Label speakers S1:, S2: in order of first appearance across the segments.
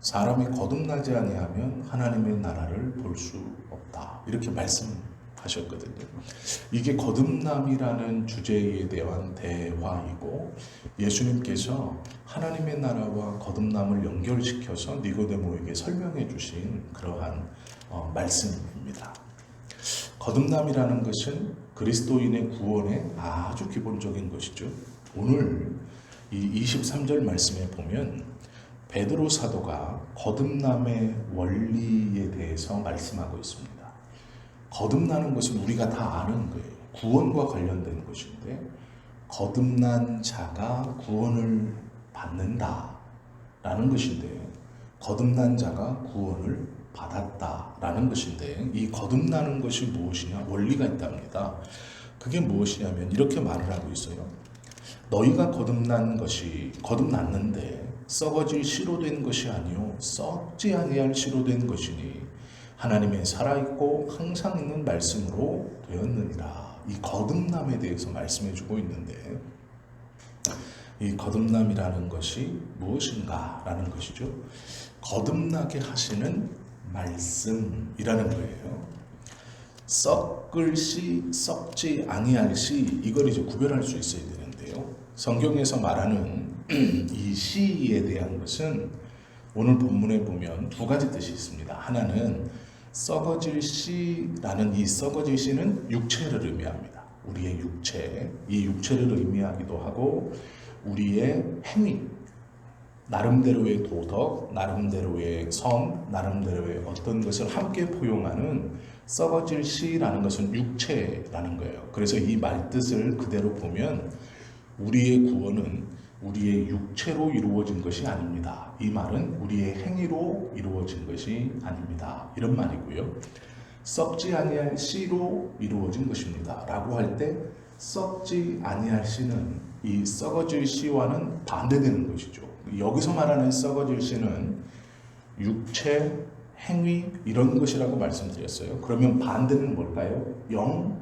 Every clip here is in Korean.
S1: 사람이 거듭나지 아니하면 하나님의 나라를 볼 수 없다. 이렇게 말씀하셨거든요. 이게 거듭남이라는 주제에 대한 대화이고 예수님께서 하나님의 나라와 거듭남을 연결시켜서 니고데모에게 설명해 주신 그러한 말씀입니다. 거듭남이라는 것은 그리스도인의 구원의 아주 기본적인 것이죠. 오늘 이 23절 말씀에 보면 베드로 사도가 거듭남의 원리에 대해서 말씀하고 있습니다. 거듭나는 것은 우리가 다 아는 거예요. 구원과 관련된 것인데 거듭난 자가 구원을 받는다라는 것인데 거듭난 자가 구원을 받았다라는 것인데 이 거듭나는 것이 무엇이냐? 원리가 있답니다. 그게 무엇이냐면 이렇게 말을 하고 있어요. 너희가 거듭났는데 썩어질 씨로 된 것이 아니요 썩지 아니할 씨로 된 것이니 하나님의 살아있고 항상 있는 말씀으로 되었느니라. 이 거듭남에 대해서 말씀해 주고 있는데 이 거듭남이라는 것이 무엇인가 라는 것이죠. 거듭나게 하시는 말씀이라는 거예요. 썩을 씨, 썩지 아니할 씨, 이걸 이제 구별할 수 있어야 되는데요. 성경에서 말하는 이 씨에 대한 것은 오늘 본문에 보면 두 가지 뜻이 있습니다. 하나는 썩어질 씨라는 이 썩어질 씨는 육체를 의미합니다. 우리의 육체, 이 육체를 의미하기도 하고 우리의 행위, 나름대로의 도덕, 나름대로의 성, 나름대로의 어떤 것을 함께 포용하는 썩어질 씨라는 것은 육체라는 거예요. 그래서 이 말뜻을 그대로 보면 우리의 구원은 우리의 육체로 이루어진 것이 아닙니다. 이 말은 우리의 행위로 이루어진 것이 아닙니다. 이런 말이고요. 썩지 아니할 씨로 이루어진 것입니다. 라고 할 때 썩지 아니할 씨는 이 썩어질 씨와는 반대되는 것이죠. 여기서 말하는 썩어질 씨는 육체, 행위 이런 것이라고 말씀드렸어요. 그러면 반대는 뭘까요? 영,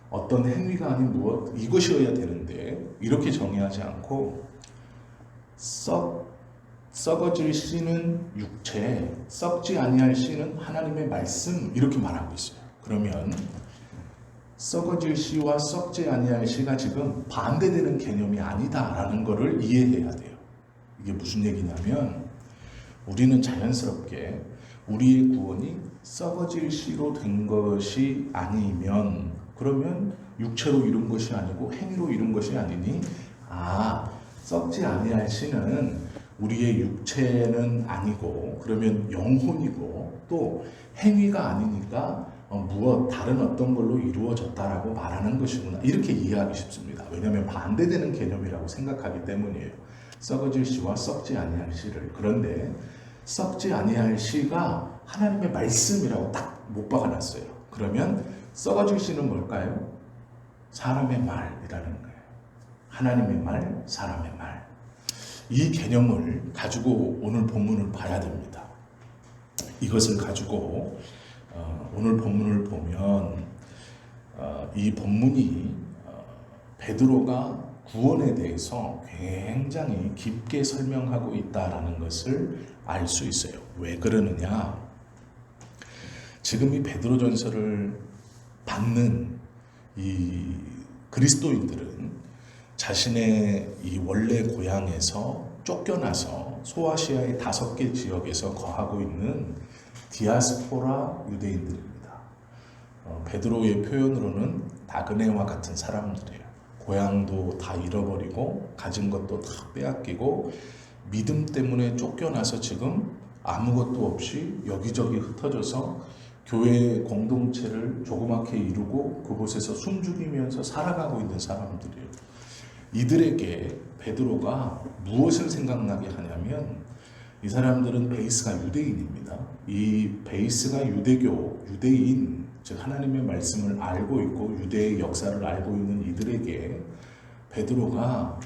S1: 어떤 행위가 아닌 무엇, 이것이어야 되는데 이렇게 정의하지 않고 썩어질 씨는 육체, 썩지 아니할 씨는 하나님의 말씀 이렇게 말하고 있어요. 그러면 썩어질 씨와 썩지 아니할 씨가 지금 반대되는 개념이 아니다라는 것을 이해해야 돼요. 이게 무슨 얘기냐면 우리는 자연스럽게 우리의 구원이 썩어질 씨로 된 것이 아니면 그러면 육체로 이룬 것이 아니고 행위로 이룬 것이 아니니 썩지 아니할 씨는 우리의 육체는 아니고 그러면 영혼이고 또 행위가 아니니까 무엇 다른 어떤 걸로 이루어졌다라고 말하는 것이구나 이렇게 이해하기 쉽습니다. 왜냐하면 반대되는 개념이라고 생각하기 때문이에요. 썩어질 씨와 썩지 아니할 씨를. 그런데 썩지 아니할 씨가 하나님의 말씀이라고 딱 못 박아놨어요. 그러면 썩어질 씨는 뭘까요? 사람의 말이라는 거예요. 하나님의 말, 사람의 말. 이 개념을 가지고 오늘 본문을 봐야 됩니다. 이것을 가지고 오늘 본문을 보면 이 본문이 베드로가 구원에 대해서 굉장히 깊게 설명하고 있다는 것을 알 수 있어요. 왜 그러느냐? 지금 이 베드로전서를 받는 이 그리스도인들은 자신의 이 원래 고향에서 쫓겨나서 소아시아의 5개 지역에서 거하고 있는 디아스포라 유대인들입니다. 베드로의 표현으로는 나그네와 같은 사람들이에요. 고향도 다 잃어버리고 가진 것도 다 빼앗기고 믿음 때문에 쫓겨나서 지금 아무것도 없이 여기저기 흩어져서 교회 공동체를 조그맣게 이루고 그곳에서 숨죽이면서 살아가고 있는 사람들이에요. 이들에게 베드로가 무엇을 생각나게 하냐면 이 사람들은 베이스가 유대인입니다. 이 베이스가 유대교, 유대인, 즉 하나님의 말씀을 알고 있고 유대의 역사를 알고 있는 이들에게 베드로가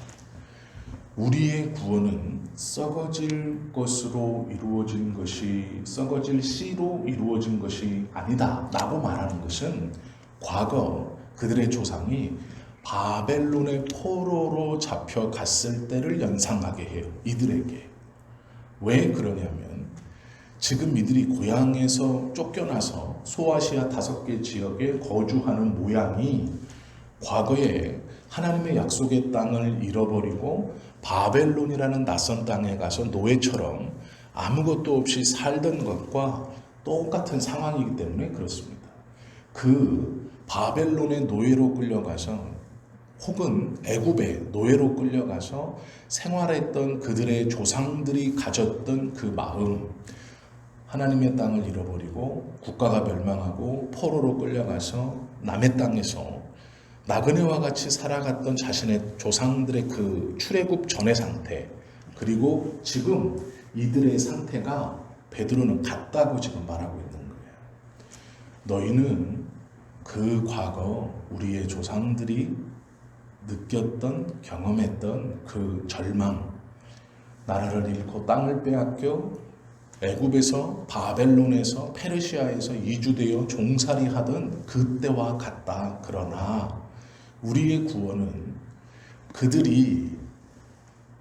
S1: 우리의 구원은 썩어질 것으로 이루어진 것이 썩어질 씨로 이루어진 것이 아니다 라고 말하는 것은 과거 그들의 조상이 바벨론의 포로로 잡혀갔을 때를 연상하게 해요. 이들에게. 왜 그러냐면 지금 이들이 고향에서 쫓겨나서 소아시아 5개 지역에 거주하는 모양이 과거에 하나님의 약속의 땅을 잃어버리고 바벨론이라는 낯선 땅에 가서 노예처럼 아무것도 없이 살던 것과 똑같은 상황이기 때문에 그렇습니다. 그 바벨론의 노예로 끌려가서 혹은 애굽의 노예로 끌려가서 생활했던 그들의 조상들이 가졌던 그 마음, 하나님의 땅을 잃어버리고 국가가 멸망하고 포로로 끌려가서 남의 땅에서 나그네와 같이 살아갔던 자신의 조상들의 그 출애굽 전의 상태, 그리고 지금 이들의 상태가 베드로는 같다고 지금 말하고 있는 거예요. 너희는 그 과거 우리의 조상들이 느꼈던, 경험했던 그 절망, 나라를 잃고 땅을 빼앗겨 애굽에서, 바벨론에서, 페르시아에서 이주되어 종살이 하던 그때와 같다. 그러나 우리의 구원은 그들이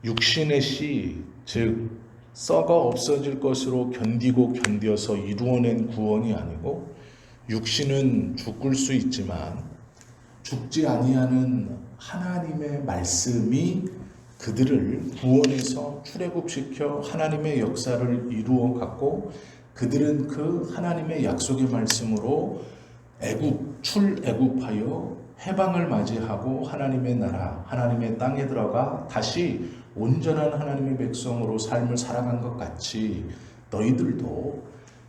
S1: 육신의 씨, 즉 썩어 없어질 것으로 견디고 견뎌서 이루어낸 구원이 아니고, 육신은 죽을 수 있지만 죽지 아니하는 하나님의 말씀이 그들을 구원해서 출애굽시켜 하나님의 역사를 이루어 갔고, 그들은 그 하나님의 약속의 말씀으로 출애굽하여 해방을 맞이하고 하나님의 나라, 하나님의 땅에 들어가 다시 온전한 하나님의 백성으로 삶을 살아간 것 같이 너희들도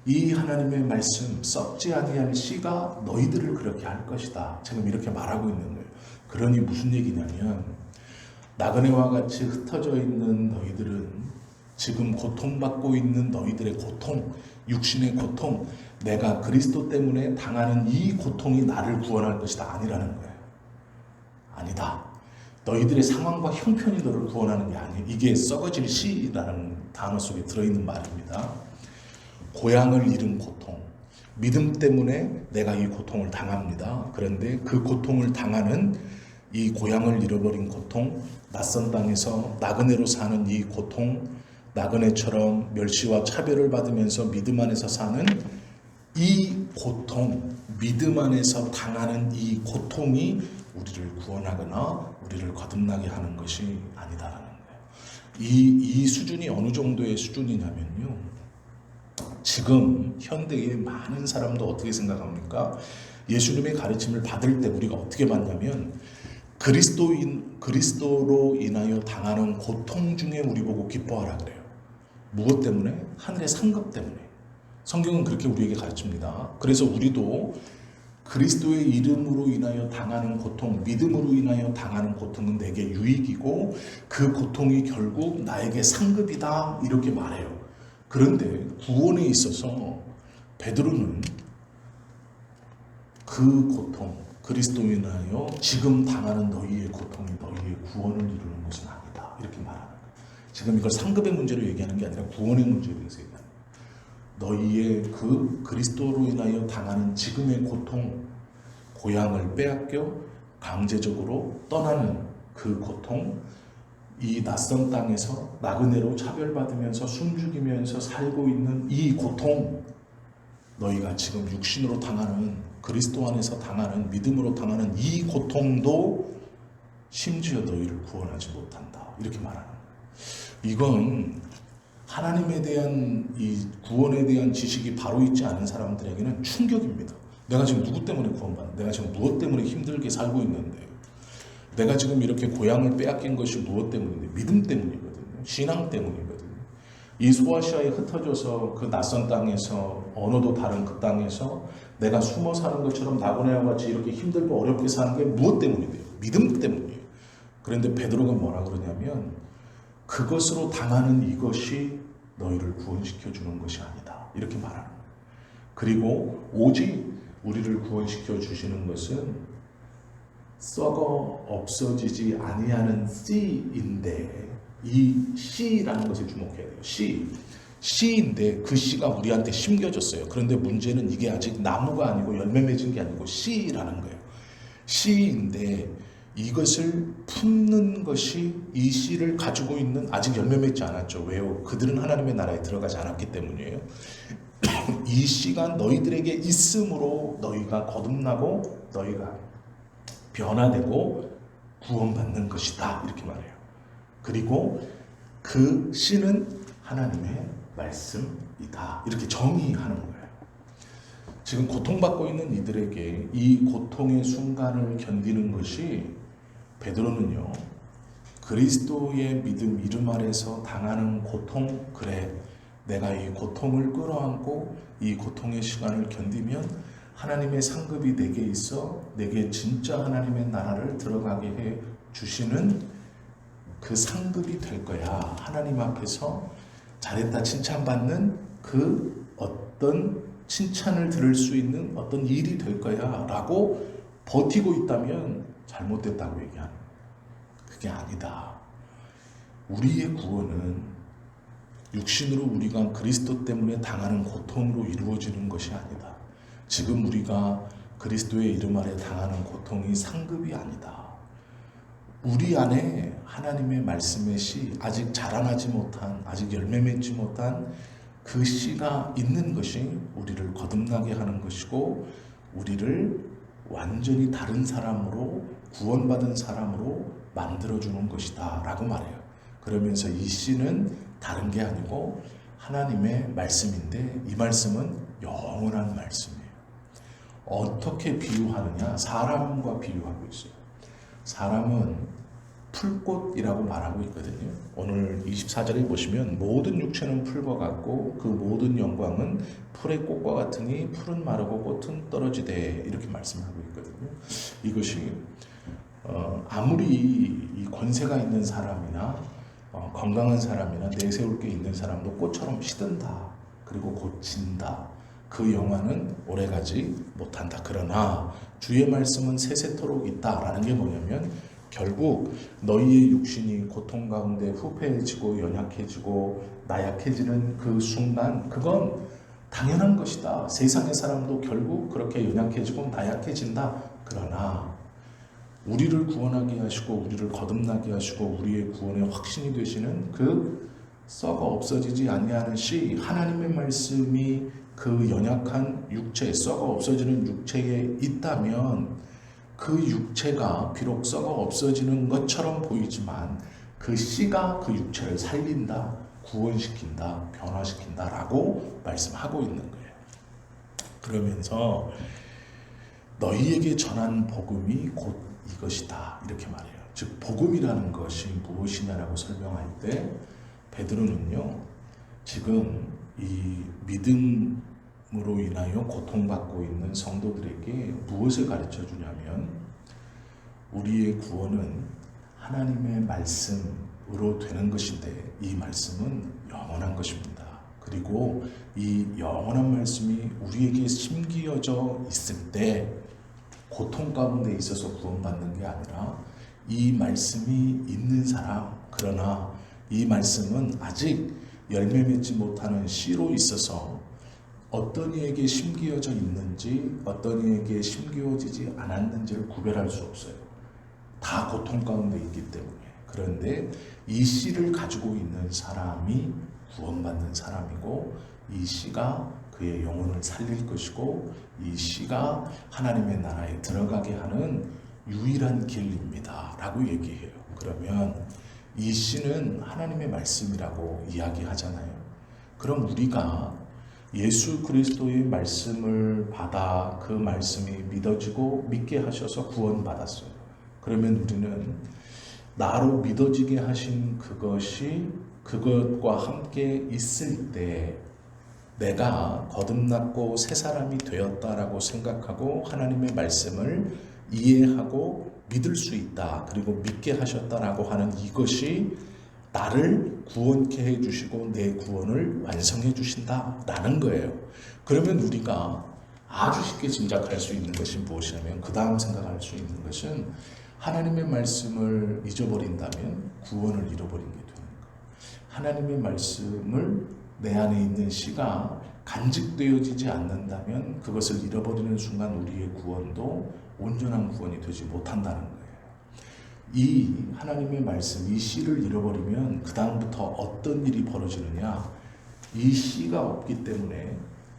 S1: 이 하나님의 말씀, 썩지 아니할 씨가 너희들을 그렇게 할 것이다. 지금 이렇게 말하고 있는 거예요. 그러니 무슨 얘기냐면, 나그네와 같이 흩어져 있는 너희들은 지금 고통받고 있는 너희들의 고통, 육신의 고통, 내가 그리스도 때문에 당하는 이 고통이 나를 구원할 것이다. 아니라는 거예요. 아니다. 너희들의 상황과 형편이 너를 구원하는 게 아니에요. 이게 썩어질 씨라는 단어 속에 들어있는 말입니다. 고향을 잃은 고통, 믿음 때문에 내가 이 고통을 당합니다. 그런데 그 고통을 당하는 이 고향을 잃어버린 고통, 낯선 땅에서 나그네로 사는 이 고통, 나그네처럼 멸시와 차별을 받으면서 믿음 안에서 사는 이 고통, 믿음 안에서 당하는 이 고통이 우리를 구원하거나 우리를 거듭나게 하는 것이 아니다라는 거예요. 이 수준이 어느 정도의 수준이냐면요, 지금 현대의 많은 사람도 어떻게 생각합니까? 예수님의 가르침을 받을 때 우리가 어떻게 받냐면, 그리스도로 인하여 당하는 고통 중에 우리 보고 기뻐하라 그래요. 무엇 때문에? 하늘의 상급 때문에. 성경은 그렇게 우리에게 가르칩니다. 그래서 우리도 그리스도의 이름으로 인하여 당하는 고통, 믿음으로 인하여 당하는 고통은 내게 유익이고 그 고통이 결국 나에게 상급이다, 이렇게 말해요. 그런데 구원에 있어서 베드로는 그 고통, 그리스도로 인하여 지금 당하는 너희의 고통이 너희의 구원을 이루는 것은 아니다, 이렇게 말하는 거예요. 지금 이걸 상급의 문제로 얘기하는 게 아니라 구원의 문제로 얘기하는 거예요. 너희의 그 그리스도로 인하여 당하는 지금의 고통, 고향을 빼앗겨 강제적으로 떠나는 그 고통, 이 낯선 땅에서 나그네로 차별받으면서 숨죽이면서 살고 있는 이 고통, 너희가 지금 육신으로 당하는, 그리스도 안에서 당하는, 믿음으로 당하는 이 고통도 심지어 너희를 구원하지 못한다, 이렇게 말하는 거예요. 이건 하나님에 대한 이 구원에 대한 지식이 바로 있지 않은 사람들에게는 충격입니다. 내가 지금 누구 때문에 구원받는, 내가 지금 무엇 때문에 힘들게 살고 있는데, 내가 지금 이렇게 고향을 빼앗긴 것이 무엇 때문인데, 믿음 때문이거든요. 신앙 때문이거든요. 이 소아시아에 흩어져서 그 낯선 땅에서, 언어도 다른 그 땅에서 내가 숨어 사는 것처럼 나그네와 같이 이렇게 힘들고 어렵게 사는 게 무엇 때문이에요? 믿음 때문이에요. 그런데 베드로가 뭐라 그러냐면, 그것으로 당하는 이것이 너희를 구원시켜 주는 것이 아니다, 이렇게 말하는 거예요. 그리고 오직 우리를 구원시켜 주시는 것은 썩어 없어지지 아니하는 씨인데, 이 씨라는 것에 주목해야 돼요. 씨인데 그 씨가 우리한테 심겨졌어요. 그런데 문제는 이게 아직 나무가 아니고 열매 맺은 게 아니고 씨라는 거예요. 씨인데 이것을 품는 것이 이 씨를 가지고 있는, 아직 열매 맺지 않았죠. 왜요? 그들은 하나님의 나라에 들어가지 않았기 때문이에요. 이 씨가 너희들에게 있음으로 너희가 거듭나고 너희가 변화되고 구원받는 것이다, 이렇게 말해요. 그리고 그 씨는 하나님의 말씀이다, 이렇게 정의하는 거예요. 지금 고통받고 있는 이들에게 이 고통의 순간을 견디는 것이, 베드로는요, 그리스도의 믿음 이름 아래서 당하는 고통, 그래 내가 이 고통을 끌어안고 이 고통의 시간을 견디면 하나님의 상급이 내게 있어 내게 진짜 하나님의 나라를 들어가게 해 주시는 그 상급이 될 거야. 하나님 앞에서 잘했다 칭찬받는 그 어떤 칭찬을 들을 수 있는 어떤 일이 될 거야 라고 버티고 있다면 잘못됐다고 얘기하는 거예요. 그게 아니다. 우리의 구원은 육신으로 우리가 그리스도 때문에 당하는 고통으로 이루어지는 것이 아니다. 지금 우리가 그리스도의 이름 아래 당하는 고통이 상급이 아니다. 우리 안에 하나님의 말씀의 씨, 아직 자라나지 못한, 아직 열매 맺지 못한 그 씨가 있는 것이 우리를 거듭나게 하는 것이고, 우리를 완전히 다른 사람으로, 구원받은 사람으로 만들어주는 것이다 라고 말해요. 그러면서 이 씨는 다른 게 아니고 하나님의 말씀인데, 이 말씀은 영원한 말씀이에요. 어떻게 비유하느냐? 사람과 비유하고 있어요. 사람은 풀꽃이라고 말하고 있거든요. 오늘 24절에 보시면 모든 육체는 풀과 같고 그 모든 영광은 풀의 꽃과 같으니 풀은 마르고 꽃은 떨어지되, 이렇게 말씀하고 있거든요. 이것이 아무리 이 권세가 있는 사람이나 건강한 사람이나 내세울 게 있는 사람도 꽃처럼 시든다. 그리고 곧 진다. 그 영화는 오래가지 못한다. 그러나 주의 말씀은 세세토록 있다라는 게 뭐냐면, 결국 너희의 육신이 고통 가운데 후패해지고 연약해지고 나약해지는 그 순간, 그건 당연한 것이다. 세상의 사람도 결국 그렇게 연약해지고 나약해진다. 그러나 우리를 구원하게 하시고 우리를 거듭나게 하시고 우리의 구원의 확신이 되시는 그 썩어 없어지지 아니하는 씨, 하나님의 말씀이 그 연약한 육체, 썩어 없어지는 육체에 있다면, 그 육체가 비록 썩어 없어지는 것처럼 보이지만 그 씨가 그 육체를 살린다, 구원시킨다, 변화시킨다 라고 말씀하고 있는 거예요. 그러면서 너희에게 전한 복음이 곧 이것이다, 이렇게 말해요. 즉 복음이라는 것이 무엇이냐라고 설명할 때 베드로는요, 지금 이 믿음으로 인하여 고통받고 있는 성도들에게 무엇을 가르쳐 주냐면, 우리의 구원은 하나님의 말씀으로 되는 것인데 이 말씀은 영원한 것입니다. 그리고 이 영원한 말씀이 우리에게 심기어져 있을 때 고통 가운데 있어서 구원받는 게 아니라, 이 말씀이 있는 사람, 그러나 이 말씀은 아직 열매 맺지 못하는 씨로 있어서 어떤 이에게 심기어져 있는지 어떤 이에게 심기어지지 않았는지를 구별할 수 없어요. 다 고통 가운데 있기 때문에. 그런데 이 씨를 가지고 있는 사람이 구원받는 사람이고, 이 씨가 그의 영혼을 살릴 것이고, 이 씨가 하나님의 나라에 들어가게 하는 유일한 길입니다 라고 얘기해요. 그러면 이 씨는 하나님의 말씀이라고 이야기하잖아요. 그럼 우리가 예수 그리스도의 말씀을 받아 그 말씀이 믿어지고 믿게 하셔서 구원받았어요. 그러면 우리는 나로 믿어지게 하신 그것이 그것과 함께 있을 때 내가 거듭났고 새 사람이 되었다라고 생각하고 하나님의 말씀을 이해하고 믿을 수 있다. 그리고 믿게 하셨다라고 하는 이것이 나를 구원케 해주시고 내 구원을 완성해 주신다라는 거예요. 그러면 우리가 아주 쉽게 짐작할 수 있는 것이 무엇이냐면, 그 다음 생각할 수 있는 것은 하나님의 말씀을 잊어버린다면 구원을 잃어버린 게 되는 거예요. 하나님의 말씀을 내 안에 있는 씨가 간직되어지지 않는다면 그것을 잃어버리는 순간 우리의 구원도 온전한 구원이 되지 못한다는 거예요. 이 하나님의 말씀, 이 씨를 잃어버리면 그 다음부터 어떤 일이 벌어지느냐? 이 씨가 없기 때문에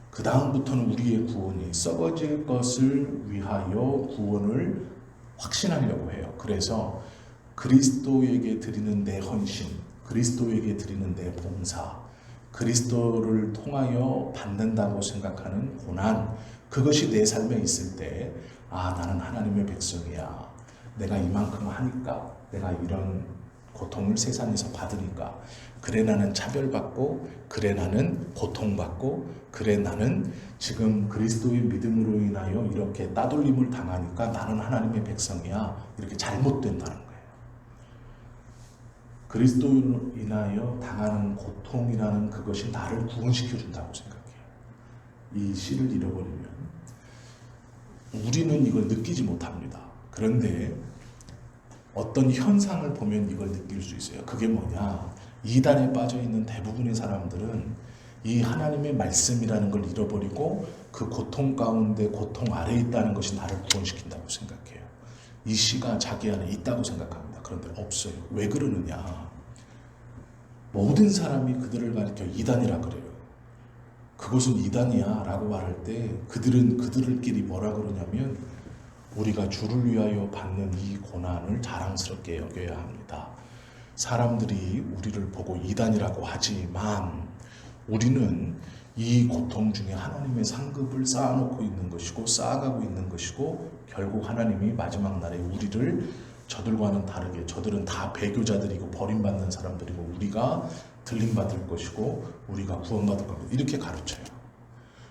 S1: 그 다음부터는 우리의 구원이 썩어질 것을 위하여 구원을 확신하려고 해요. 그래서 그리스도에게 드리는 내 헌신, 그리스도에게 드리는 내 봉사, 그리스도를 통하여 받는다고 생각하는 고난, 그것이 내 삶에 있을 때, 아, 나는 하나님의 백성이야. 내가 이만큼 하니까, 내가 이런 고통을 세상에서 받으니까, 그래 나는 차별받고, 그래 나는 고통받고, 그래 나는 지금 그리스도의 믿음으로 인하여 이렇게 따돌림을 당하니까 나는 하나님의 백성이야. 이렇게 잘못된다는 거예요. 그리스도로 인하여 당하는 고통이라는 그것이 나를 구원시켜 준다고 생각해요. 이 씨를 잃어버리면 우리는 이걸 느끼지 못합니다. 그런데 어떤 현상을 보면 이걸 느낄 수 있어요. 그게 뭐냐? 이단에 빠져 있는 대부분의 사람들은 이 하나님의 말씀이라는 걸 잃어버리고 그 고통 가운데 고통 아래에 있다는 것이 나를 구원시킨다고 생각해요. 이 씨가 자기 안에 있다고 생각합니다. 그런데 없어요. 왜 그러느냐? 모든 사람이 그들을 가리켜 이단이라 그래요. 그것은 이단이야 라고 말할 때 그들은 그들끼리 뭐라 그러냐면 우리가 주를 위하여 받는 이 고난을 자랑스럽게 여겨야 합니다. 사람들이 우리를 보고 이단이라고 하지만 우리는 이 고통 중에 하나님의 상급을 쌓아놓고 있는 것이고 쌓아가고 있는 것이고 결국 하나님이 마지막 날에 우리를 저들과는 다르게 저들은 다 배교자들이고 버림받는 사람들이고 우리가 들림받을 것이고 우리가 구원받을 것이고 이렇게 가르쳐요.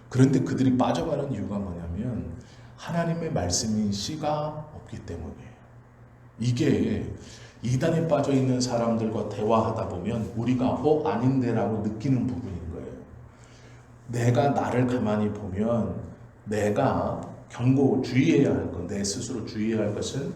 S1: 그런데 그들이 빠져가는 이유가 뭐냐면 하나님의 말씀인 씨가 없기 때문이에요. 이게 이단에 빠져있는 사람들과 대화하다 보면 우리가 아닌데 라고 느끼는 부분인 거예요. 내가 나를 가만히 보면 내가 주의해야 할 것, 내 스스로 주의해야 할 것은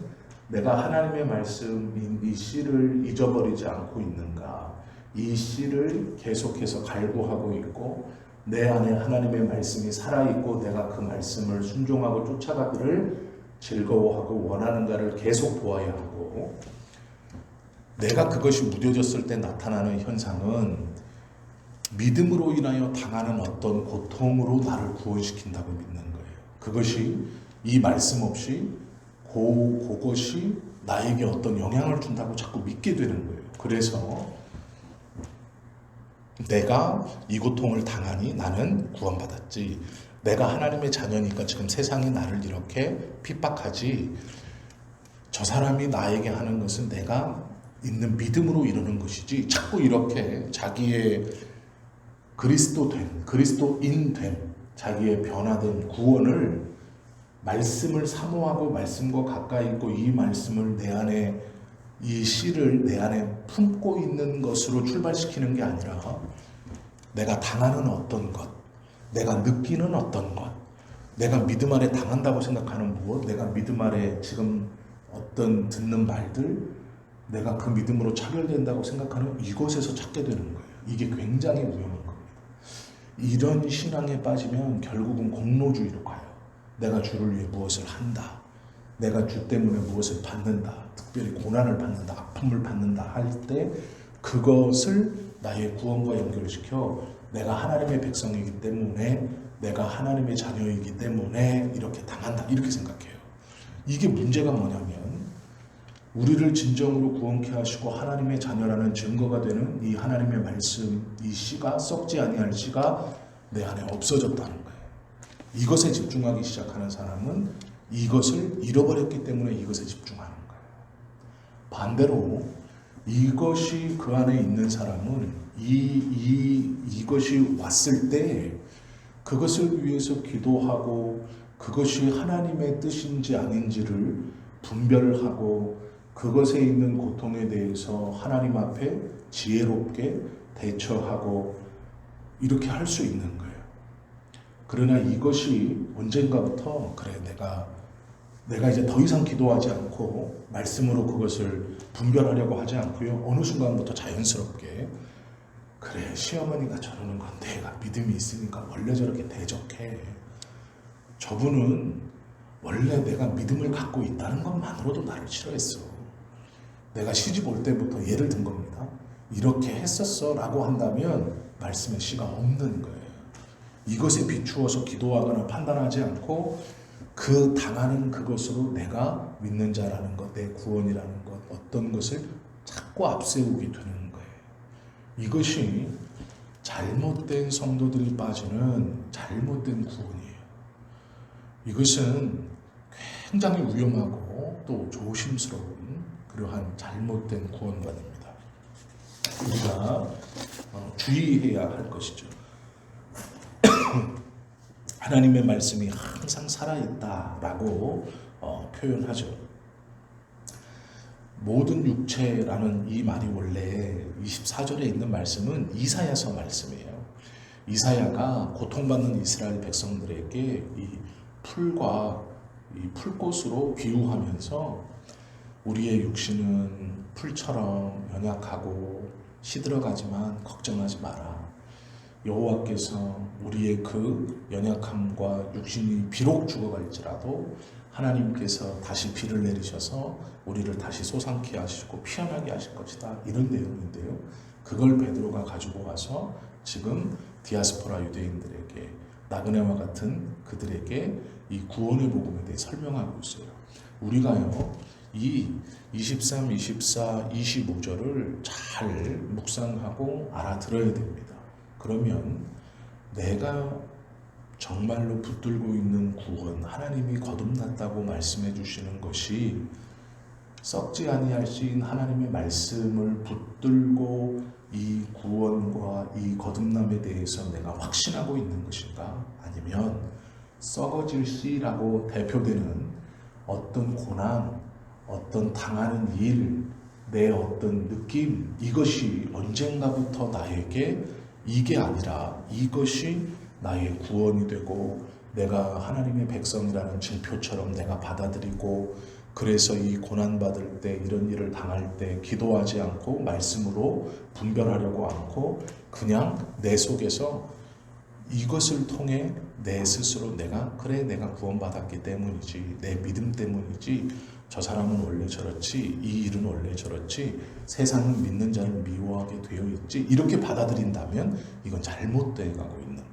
S1: 내가 하나님의 말씀인 이 씨를 잊어버리지 않고 있는가, 이 씨를 계속해서 갈구하고 있고 내 안에 하나님의 말씀이 살아있고 내가 그 말씀을 순종하고 쫓아가기를 즐거워하고 원하는가를 계속 보아야 하고, 내가 그것이 무뎌졌을 때 나타나는 현상은 믿음으로 인하여 당하는 어떤 고통으로 나를 구원시킨다고 믿는 거예요. 그것이 이 말씀 없이 그것이 나에게 어떤 영향을 준다고 자꾸 믿게 되는 거예요. 그래서 내가 이 고통을 당하니 나는 구원받았지. 내가 하나님의 자녀니까 지금 세상이 나를 이렇게 핍박하지. 저 사람이 나에게 하는 것은 내가 있는 믿음으로 이루는 것이지. 자꾸 이렇게 자기의 그리스도인 된 자기의 변화된 구원을 말씀을 사모하고 말씀과 가까이 있고 이 말씀을 내 안에 이 씨를 내 안에 품고 있는 것으로 출발시키는 게 아니라 내가 당하는 어떤 것, 내가 느끼는 어떤 것, 내가 믿음 아래 당한다고 생각하는 무엇, 내가 믿음 아래 지금 어떤 듣는 말들, 내가 그 믿음으로 차별된다고 생각하는 이것에서 찾게 되는 거예요. 이게 굉장히 위험한 겁니다. 이런 신앙에 빠지면 결국은 공로주의로 가요. 내가 주를 위해 무엇을 한다. 내가 주 때문에 무엇을 받는다. 특별히 고난을 받는다. 아픔을 받는다 할 때 그것을 나의 구원과 연결시켜 내가 하나님의 백성이기 때문에 내가 하나님의 자녀이기 때문에 이렇게 당한다. 이렇게 생각해요. 이게 문제가 뭐냐면 우리를 진정으로 구원케 하시고 하나님의 자녀라는 증거가 되는 이 하나님의 말씀, 이 씨가 썩지 아니할 씨가 내 안에 없어졌다는 거예요. 이것에 집중하기 시작하는 사람은 이것을 잃어버렸기 때문에 이것에 집중하는 거예요. 반대로 이것이 그 안에 있는 사람은 이것이 왔을 때 그것을 위해서 기도하고 그것이 하나님의 뜻인지 아닌지를 분별하고 그것에 있는 고통에 대해서 하나님 앞에 지혜롭게 대처하고 이렇게 할 수 있는 거예요. 그러나 이것이 언젠가부터 그래 내가 이제 더 이상 기도하지 않고 말씀으로 그것을 분별하려고 하지 않고요. 어느 순간부터 자연스럽게 그래 시어머니가 저러는 건 내가 믿음이 있으니까 원래 저렇게 대적해. 저분은 원래 내가 믿음을 갖고 있다는 것만으로도 나를 싫어했어. 내가 시집 올 때부터 예를 든 겁니다. 이렇게 했었어 라고 한다면 말씀의 씨가 없는 거예요. 이것에 비추어서 기도하거나 판단하지 않고 그 당하는 그것으로 내가 믿는 자라는 것, 내 구원이라는 것, 어떤 것을 자꾸 앞세우게 되는 거예요. 이것이 잘못된 성도들이 빠지는 잘못된 구원이에요. 이것은 굉장히 위험하고 또 조심스러운 그러한 잘못된 구원관입니다. 우리가 주의해야 할 것이죠. 하나님의 말씀이 항상 살아있다라고 표현하죠. 모든 육체라는 이 말이 원래 24절에 있는 말씀은 이사야서 말씀이에요. 이사야가 고통받는 이스라엘 백성들에게 이 풀과 이 풀꽃으로 비유하면서 우리의 육신은 풀처럼 연약하고 시들어가지만 걱정하지 마라. 여호와께서 우리의 그 연약함과 육신이 비록 죽어갈지라도 하나님께서 다시 비를 내리셔서 우리를 다시 솟아나게 하시고 피어나게 하실 것이다. 이런 내용인데요. 그걸 베드로가 가지고 와서 지금 디아스포라 유대인들에게 나그네와 같은 그들에게 이 구원의 복음에 대해 설명하고 있어요. 우리가요. 이 23, 24, 25절을 잘 묵상하고 알아들어야 됩니다. 그러면 내가 정말로 붙들고 있는 구원, 하나님이 거듭났다고 말씀해 주시는 것이 썩지 아니할 시인 하나님의 말씀을 붙들고 이 구원과 이 거듭남에 대해서 내가 확신하고 있는 것인가? 아니면 썩어질 시라고 대표되는 어떤 고난, 어떤 당하는 일, 내 어떤 느낌, 이것이 언젠가부터 나에게 이게 아니라 이것이 나의 구원이 되고 내가 하나님의 백성이라는 증표처럼 내가 받아들이고 그래서 이 고난받을 때 이런 일을 당할 때 기도하지 않고 말씀으로 분별하려고 않고 그냥 내 속에서 이것을 통해 내 스스로 내가 구원받았기 때문이지 내 믿음 때문이지 저 사람은 원래 저렇지 이 일은 원래 저렇지 세상은 믿는 자를 미워하게 되어 있지 이렇게 받아들인다면 이건 잘못되어 가고 있는 거예요.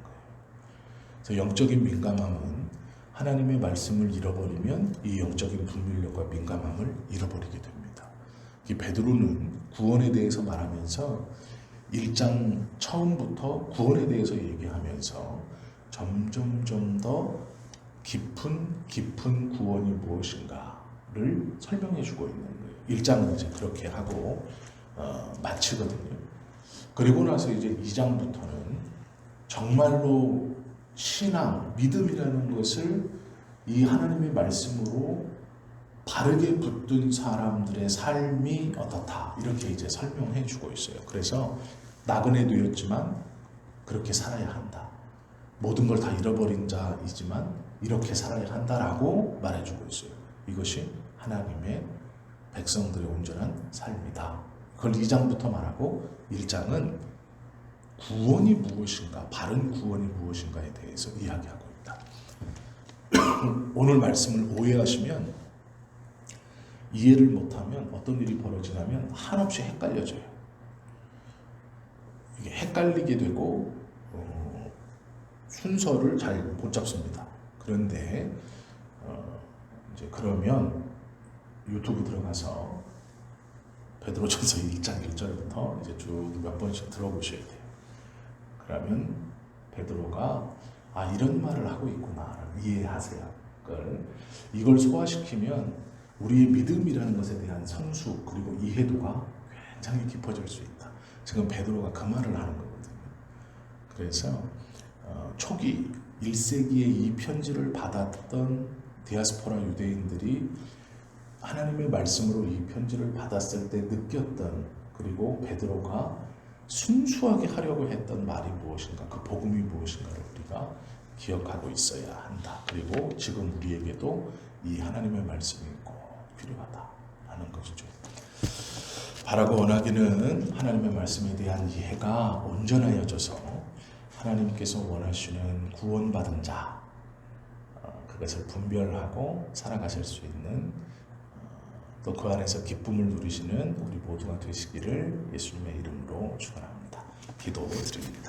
S1: 그래서 영적인 민감함은 하나님의 말씀을 잃어버리면 이 영적인 분별력과 민감함을 잃어버리게 됩니다. 이 베드로는 구원에 대해서 말하면서 1장 처음부터 구원에 대해서 얘기하면서 점점 더 깊은 구원이 무엇인가를 설명해 주고 있는 거예요. 1장은 이제 그렇게 하고 마치거든요. 그리고 나서 이제 2장부터는 정말로 신앙, 믿음이라는 것을 이 하나님의 말씀으로 바르게 붙든 사람들의 삶이 어떻다 이렇게 이제 설명해 주고 있어요. 그래서 나그네 되었지만 그렇게 살아야 한다. 모든 걸 다 잃어버린 자이지만 이렇게 살아야 한다라고 말해주고 있어요. 이것이 하나님의 백성들의 온전한 삶이다. 그걸 2장부터 말하고 1장은 구원이 무엇인가, 바른 구원이 무엇인가에 대해서 이야기하고 있다. 오늘 말씀을 오해하시면 이해를 못하면 어떤 일이 벌어지냐면 한없이 헷갈려져요. 이게 헷갈리게 되고 순서를 잘 못 잡습니다. 그런데 이제 그러면 유튜브 들어가서 베드로전서 1장 1절부터 이제 쭉 몇 번씩 들어보셔야 돼요. 그러면 베드로가 이런 말을 하고 있구나 이해하세요. 이걸 소화시키면 우리의 믿음이라는 것에 대한 성숙 그리고 이해도가 굉장히 깊어질 수 있다. 지금 베드로가 그 말을 하는 거거든요. 그래서 초기 1세기에 이 편지를 받았던 디아스포라 유대인들이 하나님의 말씀으로 이 편지를 받았을 때 느꼈던 그리고 베드로가 순수하게 하려고 했던 말이 무엇인가, 그 복음이 무엇인가를 우리가 기억하고 있어야 한다. 그리고 지금 우리에게도 이 하나님의 말씀이 꼭 필요하다라는 것이죠. 바라고 원하기는 하나님의 말씀에 대한 이해가 온전하여져서 하나님께서 원하시는 구원받은 자 그것을 분별하고 살아가실 수 있는 또 그 안에서 기쁨을 누리시는 우리 모두가 되시기를 예수님의 이름으로 축원합니다. 기도드립니다.